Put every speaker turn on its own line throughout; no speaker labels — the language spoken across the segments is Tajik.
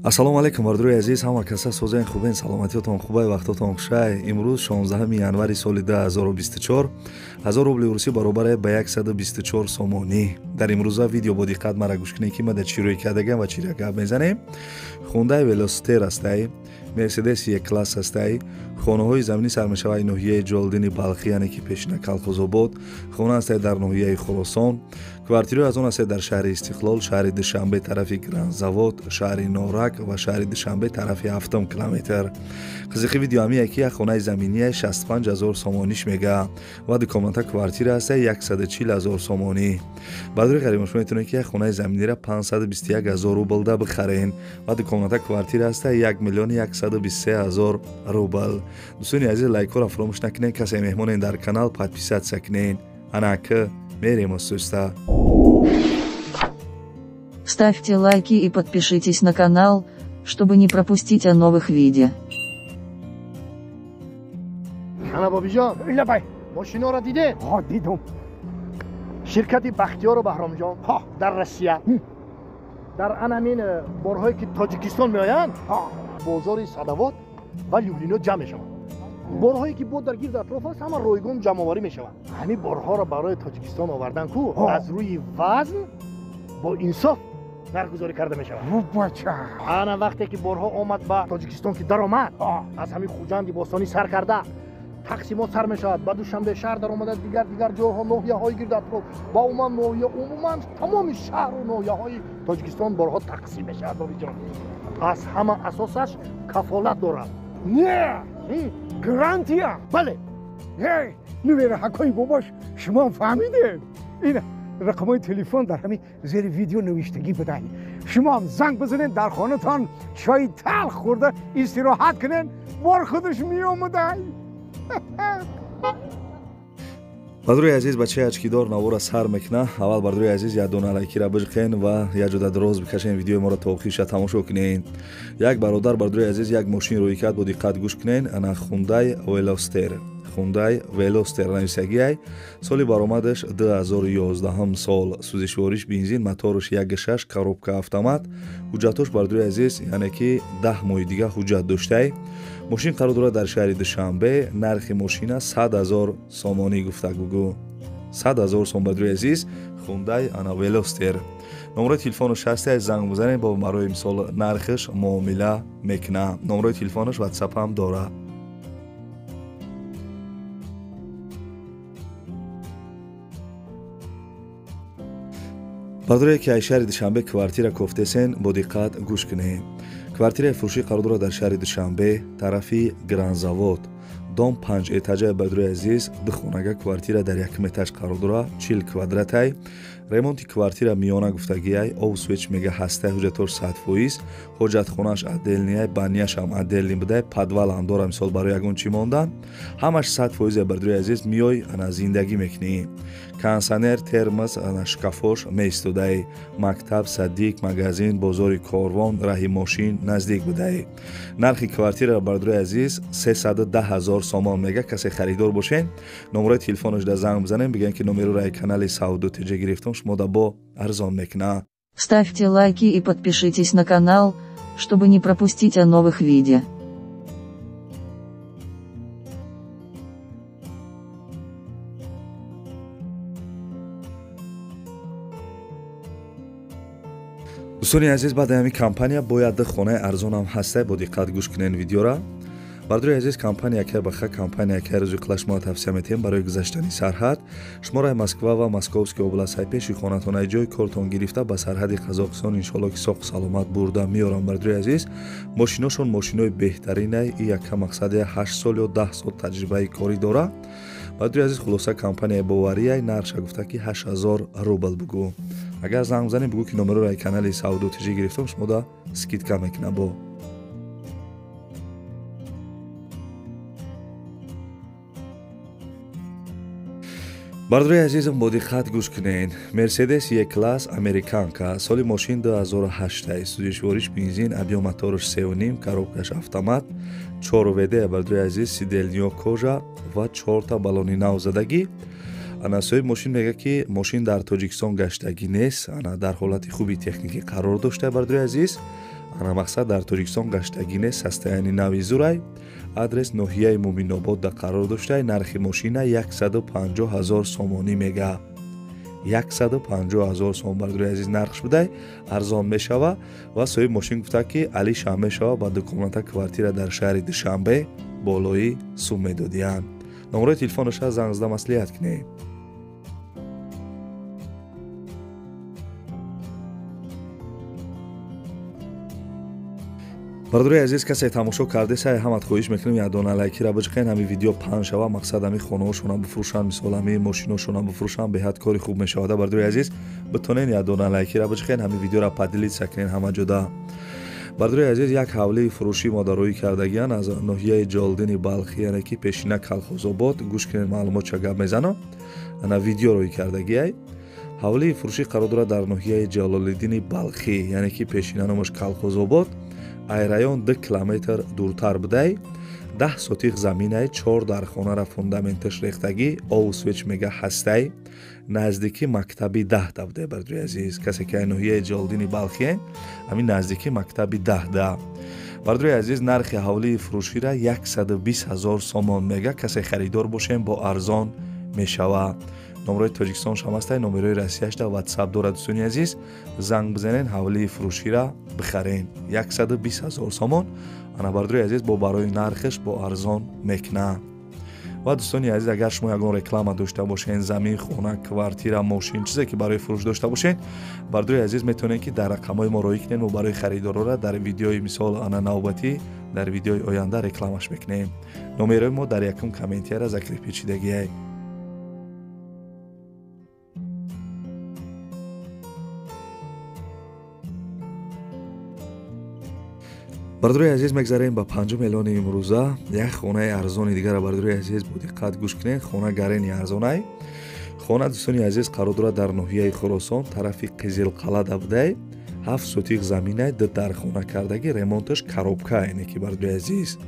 ассалому алайкум бардурои азиз, ҳама каса созаи хубен, саломатиётон хубай, вақтотон хушай. имрӯз 16 январи соли 2024 1000 рубли урусӣ баробар ба 124 сомонӣ. дар имрӯза видео бо диққат мара гӯш кунед ки ма дар чӣ рӯй кардагам ва чӣ гап мезанем. Hyundai Veloster ҳастай, Mercedes E-Class ҳастай, хонаҳои заминӣ сар мешавад ноҳияи ҷолдини балхӣ, яъне ки пешина Калхозобод, хона ҳастай дар ноҳияи Хоросон, квартираҳои аз он ҳастай дар шаҳри Истиқлол, шаҳри Душанбе тарафи Гранзавод, шаҳри Норак ва шаҳри Душанбе тарафи 7 километр. қизиқи видео ҳамие ки як хонаи заминии 65000 сомониш мега ва дукомната квартира ҳастай 140000 сомонӣ. баъдури қариб шумо метавонед ки як хонаи заминиро 521000 рубл да бихарен ва дукомната квартира ҳастай 1123000 рубл. дӯстони азиз, лайкҳоро фаромӯш накунед. касе меҳмонен дар канал, подписатсия кунед. анака мерем осуста.
Ставьте лайки и подпишитесь на канал, чтобы не пропустить о новых видео.
Ана бобиҷон, илабай, мошиноро дидед? Ҳо, дидум. Ширкати Бахтиёру Баҳромҷон дар Россия. Дар анамин борҳое ки Тоҷикистон меоянд, бозори Садовод ва Люблино ҷамъ мешаванд. борҳое ки бо дар гирд атроф аст, ҳама ройгон ҷамъоварӣ мешаванд. ҳамин борҳоро барои Тоҷикистон овардан ку аз рӯи вазн бо инсоф нархгузорӣ карда мешавад. ана вақте ки борҳо омад ба Тоҷикистон ки даромад, аз ҳамин хуҷанди бостонӣ сар карда тақсимот сар мешавад, ба Душанбе шаҳр даромада, дигар ҷойҳо, ноҳияҳои гирд атроф ва умуман ноҳия, умуман тамоми шаҳру ноҳияҳои Тоҷикистон борҳо тақсим мешавад. бобиҷон, аз ҳама асосаш кафолат дорад. Не, гарантия. бале.
нувера ҳакои бобош, шумо фаҳмидед? ин рақамҳои телефон дар ҳамин зери видео навиштагӣ бидаҳед. шумо занг бизанед, дар хонатон чои талх хӯрда истироҳат кунед, бор худаш меомадад.
бардурои азиз, бачаи ачкидор навора сар мекуна. аввал бардурои азиз як дона лайкира бижиқен ва як ҷода дроз бикашен, видеои моро то охириша тамошо кунед. як бародар, бардурои азиз, як мошин рӯй кард, бо диққат гӯш кунед. ана Hyundai Veloster. Hyundai Veloster нависагиай, соли баромадаш 2011 сол, сӯзишвориш бензин, мотораш 1.6, коробка автомат. ҳуҷҷатош бардурои азиз, яъне ки 10 моҳи дига ҳуҷҷат доштай. мошин қарор дорад дар шаҳри Душанбе. нархи мошина 100,000 сомонӣ гуфтагӯ. 100,000 сом бардурои азиз, Hyundai ана Veloster. номерои телефонаш ҳастай, занг бизанед, бо барои мисол нархаш муомила мекуна. номерои телефонаш WhatsApp ҳам дорад. бардурои ки аз шаҳри Душанбе квартира кофтесен, бо диққат гӯш кунед. квартираи фурӯшӣ қарор дорад дар шаҳри Душанбе, тарафи Гранзавод. дом 5 этажа бардурои азиз, духонага квартира дар 1 этаж қарор дорад, 40 квадратай. ремонти квартира миёна гуфтагиай, ов свеч мега ҳастай, ҳуҷҷатош 100%, ҳоҷатхонааш отделнияй, банияшам отделни будай, подвал ҳам дора, мисол барои ягон чӣ мондан. ҳамаш 100% бардурои азиз, миёй ана зиндагӣ мекунӣ. кондисионер, термос, ана шкафош меистодай. мактаб, садик, магазин, бозори корвон, раҳи мошин наздик будай. нархи квартира бардурои азиз 310,000 сомон мега. касе харидор бошен, номерои телефонаш да занг бизанем, бигӯен ки номерои канали савду тиҷа гирифтам, шумо да бо арзон мекуна.
Ставьте лайки и подпишитесь на канал, чтобы не пропустить о новых видео.
дӯстони азиз, баъди ҳамин компания бояд ду хонаи арзонам ҳастай, бо диққат гӯш кунед видеора. бардурои азиз, компания яке ба ха компания яке рӯзи қила шумо тавсия метиҳем барои гузаштани сарҳад. шуморо Москва ва Московский област пеши хонатон ай ҷои кортон гирифта ба сарҳади Қазоқистон иншоалло ки соҳу саломат бурда меорам. бардурои азиз, мошиношон мошинои беҳтаринай, и яка мақсади 8 сол ё 10 сол таҷрибаи корӣ дора. бардурои азиз, хулоса компанияи боварияй, нарша гуфта ки 8000 рубл бугӯ. агар занг бизанем, бигӯ ки номерои канали савду тиҷа гирифтам, шумо да скидка мекуна бо. бардурои азизам, бо диққат гӯш кунед. Mercedes E-Class американка, соли мошин 2008, сӯзишвориш бензин, объём мотораш 3.5, коробкаш автомат, 4 ВД бардурои азиз, сиделниё кожа ва 4 та баллони навзадагӣ. ана соҳиб мошин мега ки мошин дар Тоҷикистон гаштагӣ нест, ана дар ҳолати хуби техникӣ қарор дошта бардурои азиз. ана мақсад дар Тоҷикистон гаштагине состоянии нави зурай адрес ноҳияи Муминободда қарор доштай нархи мошина 150 000 сомонӣ мега 150 000 сомон бардори азиз нархш будай арзон мешава ва соҳиб мошин гуфта ки али шам мешава ба дуконата квартира дар шаҳри Душанбе болои сум медодиянд. номерои телефонаша занг зада маслиҳат кинед. бардори азиз касе тамошо кардесай ҳамат хоҳиш мекунем ядона лайкира бичқен ҳами видео паҳн шава мақсад ҳами хонаҳошона бифурӯшанд мисол ҳами мошиношона бифурӯшанд беҳад кори хуб мешавада. бардори азиз битонен ядона лайкира бичқен ҳами видеора падилитса кунен ҳама ҷода. бардори азиз як ҳавлии фурӯшӣ модароӣ кардагиян аз ноҳияи ҷолдини балхӣ яъне ки пешина Колхозобод гӯш кунед маълумот ча гап мезано ана видео роӣ кардагиай ҳавлии фурӯшӣ қарор дорад дар ноҳияи ҷалолиддини балхӣ яъне ки пешина номаш Колхозобод ай район 2 километр дуртар будай 10 сотиқ заминай 4 дархонара фундаменташ рехтагӣ овсвеч мега ҳастай наздики мактаби 10 да будай. бардори азиз касе ки ай ноҳияи ҷолдини балхӣ ҳамин наздики мактаби 10 да. бардори азиз нархи ҳавлии фурӯшира 120 000 сомон мега касе харидор бошем бо арзон мешава. номерои Тоҷикистон шамастай номерои Россияшда WhatsApp дорад. дӯстони азиз занг бизанен ҳавлии фурӯшира бихарен 120 000 сомон ана бардори азиз бо барои нархиш бо арзон мекна. ва дӯстони азиз агар шумо ягон реклама дошта бошен замин хона квартира мошин чизе ки барои фурӯш дошта бошен бардори азиз метавонед ки дар рақамҳои мо роӣ кунед ва барои харидорора дар видеои мисол ана навбатӣ дар видеои оянда рекламаш мекунем. номерои мо дар якум комментияра закри печидагиай. бардори азиз мегзарем ба 5 миллиони имрӯза як хонаи арзони дигара бардори азиз бо диққат гӯш кунед. хона гарени арзонай хона дӯстони азиз қарор дорад дар ноҳияи Хӯросон тарафи Қизилқалъа да будай 7 сотиқ заминай 2 дархона кардагӣ ремонташ коробка яъне ки бардори азиз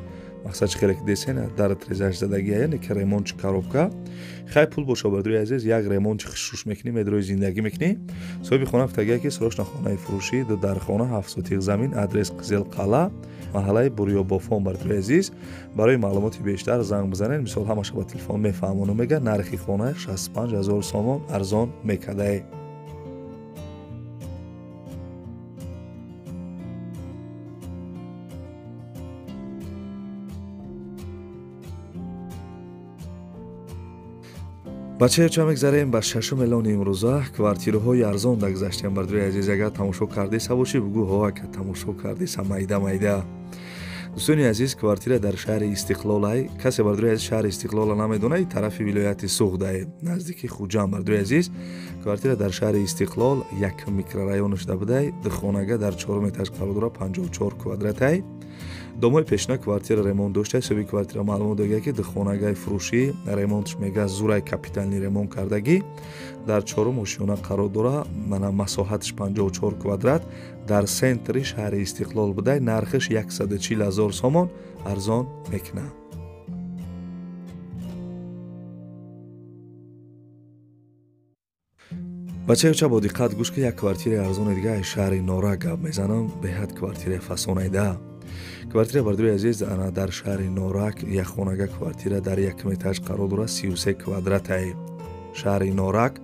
мақсад чӣ хеле ки десен дар трезаш задагӣ яъне ки ремонт коробка хай пул боша бардори азиз як ремонт хушуш мекунӣ медрои зиндагӣ мекунӣ соҳиби хона гуфтагия ки срочно хонаи фурӯшӣ 2 дархона 7 сотиқ замин адрес Қизилқалъа маҳаллаи Бурёбофон бардори азиз барои маълумоти бештар занг бизанед мисол ҳамаша ба телефон мефаҳмону мега нархи хона 65 000 сомон арзон мекадай. бачаёча мегзарем ба 6 миллиони имрӯза квартираҳои арзон дагзаштем. бардори азиз агар тамошо кардеса бошӣ бугӯ ҳоака тамошо кардеса майда дӯстони азиз квартира дар шаҳри Истиқлолай касе бардори азиз шаҳри Истиқлола намедонад тарафи вилояти Суғдай наздики Хуҷанд бардори азиз квартира дар шаҳри Истиқлол як микрорайонаш да будай духонага дар 4 этаж қарор дорад 54 квадратай домои пешина квартира ремонт доштай соҳиби квартира маълумот додия ки духонагаи фурӯшӣ ремонтш мега зурай капитални ремонт кардагӣ дар 4 ошёна қарор дорад мана масоҳатш 54 квадрат дар сентри шаҳри Истиқлол будай нархиш 140 000 сомон арзон мекна. бачаёча бо диққат гӯш ки як квартираи арзони дига аз шаҳри Норак гап мезанам беҳад квартираи фасонайда. квартира бардори азиз ана дар шаҳри Норак як хонага квартира дар 1 этаж қарор дорад 33 квадратай шаҳри Норак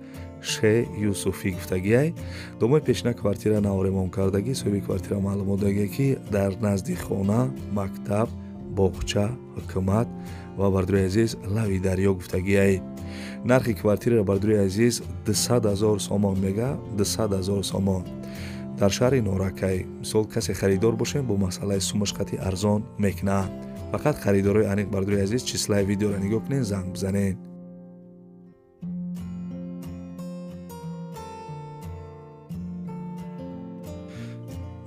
Ше Юсуфӣ гуфтагиай домои пешина квартира нав ремонт кардагӣ соҳиби квартира маълумот додия ки дар назди хона мактаб боғча ҳукумат ва бардори азиз лави дарё гуфтагиай нархи квартира бардори азиз 200 000 сомон мега 200 000 сомон дар шаҳри Норакай мисол касе харидор бошем бо масъалаи сумаш қати арзон мекна фақат харидорои аниқ бардори азиз числаи видеоро нигоҳ кунен занг бизанен.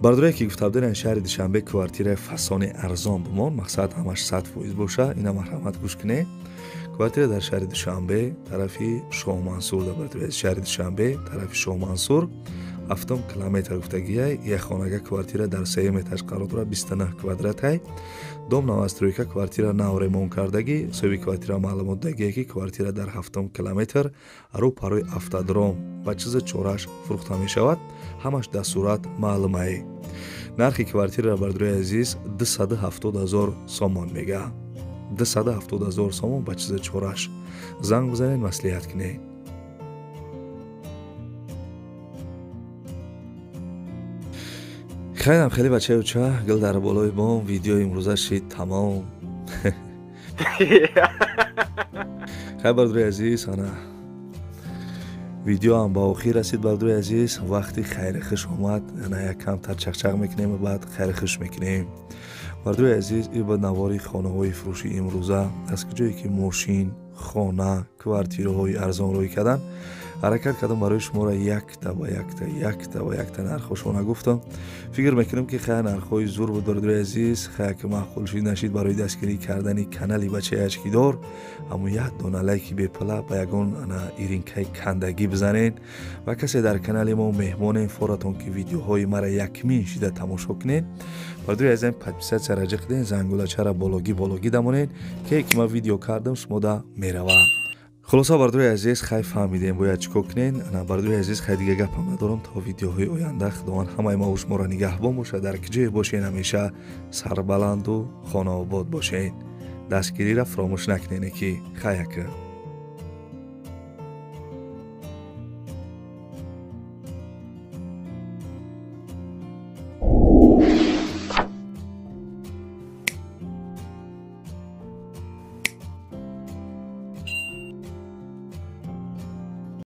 бардорие ки гуфта будем шаҳри Душанбе квартираи фасони арзон бимон мақсад ҳамаш 100% боша ина марҳамат гӯш кунед квартира дар шаҳри Душанбе тарафи Шоҳ Мансур да бардори шаҳри Душанбе тарафи Шоҳ Мансур 7 километр гуфтагиай як хонага квартира дар 3 этаж қарор дорад 29 квадратай дом новостройка квартира нав ремонт кардагӣ соҳиби квартира маълумот додагие ки квартира дар 7 километр рӯ парои автодром ба чизи чораш фурӯхта мешавад ҳамаш дар сурат маълумае нархи квартира бардуи азиз 270,000 сомон мега. 270,000 сомон ба чиза чораш. занг бизанед, маслиҳат кунед. خیلی خیلی بچه اوچه گل در بالای بام ویدیو امروزه شید تمام. خیلی بردوی عزیز انا ویدیو هم با آخیر رسید. بردوی عزیز وقتی خیر خوش اومد انا یک کم تر چخچق میکنیم و بعد خیر خوش میکنیم. بردوی عزیز این با نواری خانه های فروشی امروزه از کجایی که ماشین، خانه، کوارتیره های ارزان روی کردن حرکت کردم برای شما را یک تا نرخشون گفتم. فکر میکنم که خیلی نرخ‌های زور بود بردوی عزیز. خیلی که معقول شید نشید برای دستگیری کردن کانالی بچه اچکی دار اما یک دونه لایکی به پلا با یگان انا ایرینکای کندگی بزنین و کسی در کانال ما مهمان فوراتون که ویدیوهای مرا یکمی شده تماشا کنین. بردوی عزیز پادپیسات سرجق دین زنگولچه را بالاگی دمونین که ما ویدیو کردم شما دا میروه. خلاصا بردوی عزیز خیلی فهمیدیم باید چیکار کنین. انا بردوی عزیز خیلی دیگه گپم ندارم تا ویدیوهای آینده خداوند همه ما و شما را نگهبان باشه. در کجای باشین همیشه سربلند و خانه آباد باشین. دستگیری را فراموش نکنین که خیلی